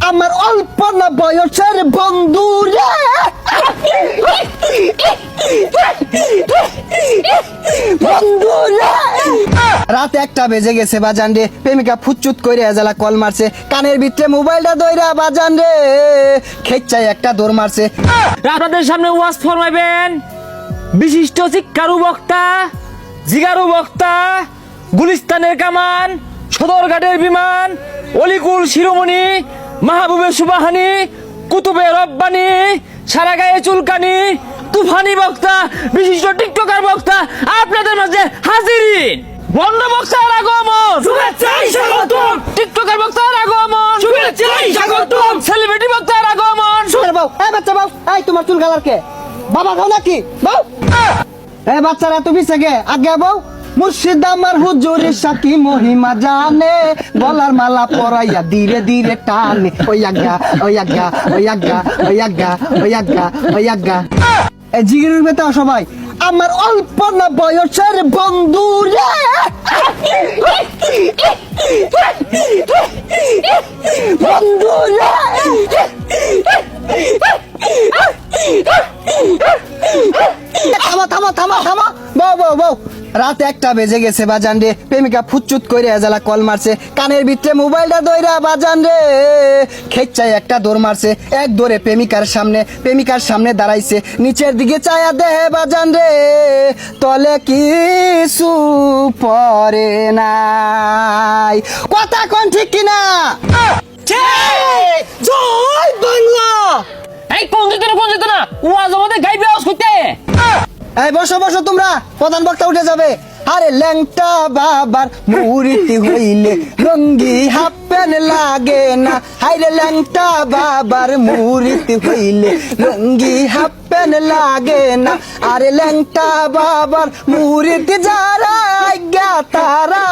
আমার অল্প না বয়সের বন্ধু রে বন্ধু রে। রাত 1টা বেজে গেছে বাজান রে, প্রেমিকা ফুচুত কইরে এজালা কল মারছে, কানের ভিতরে মোবাইলটা দইরা বাজান রে খেচ্চাই একটা দৌড় মারছে। আপনাদের সামনে ওয়াজ ফরমাইবেন বিশিষ্ট শিক্ষারু বক্তা, জিগারু বক্তা, গুলিস্তানের কামান, সদরঘাটের বিমান, অলিকুল শিরোমণি, মাহবুবের সুবাহানি, কুতুবে রব্বানি, সারা গায়ে চুলকানি, তুফানি বক্তা, বিশিষ্ট টিকটকার বক্তা আপনাদের মাঝে হাজিরিন। বন্ধ বক্তার আগমন, শুভেচ্ছায় স্বাগতম। টিকটকার বক্তার আগমন, শুভেচ্ছায় স্বাগতম। সেলিব্রিটি বক্তার আগমন। বাউ এই বাচ্চা বাউ, এই তোমার চুল কালার কে? বাবা খাও নাকি বাউ? এই বাচ্চারা তুমি থেকে আগে বাউ। মুর্শিদ আমার হুজুরের সাথী মহিমা জানে, গলার মালা পরাইয়া ধীরে ধীরে টানে। ওই আজ্ঞা ওই আজ্ঞা ওই আজ্ঞা ওই আজ্ঞা ওই আজ্ঞা ওই আজ্ঞা। এই জিগিরের বেতা সবাই আমার অল্প না বয়সের বন্ধু রে বন্ধু রে। থামা থামা থামা থামা বউ বউ বউ। রাত 1টা বেজে গেছে বাজান রে, প্রেমিকা ফুচুত কইরে এজালা কল মারছে, কানের ভিতরে মোবাইলটা দইরা বাজান রে খেচ্চাই একটা দৌড় মারছে। এক দৌড়ে প্রেমিকার সামনে দাঁড়াইছে, নিচের দিকে চায়া দেহে বাজান রে তলে কিছু পরে নাই। কথা কোন ঠিক কিনা? জয় বাংলা। এই কোন যেত না ওয়াজ আমাদের গাইবে আওয়াজ করতে। এই বসো বসো তোমরা, প্রধান বক্তা উঠে যাবে। আরে ল্যাংটা বাবার মুরিতি হইলে রঙ্গি হাফ প্যান্ট লাগে না। হাইরে ল্যাংটা বাবার মুরিতি হইলে রঙ্গি হাফ প্যান্ট লাগে না। আরে ল্যাংটা বাবার মুরিতি যারা আজ্ঞা তারা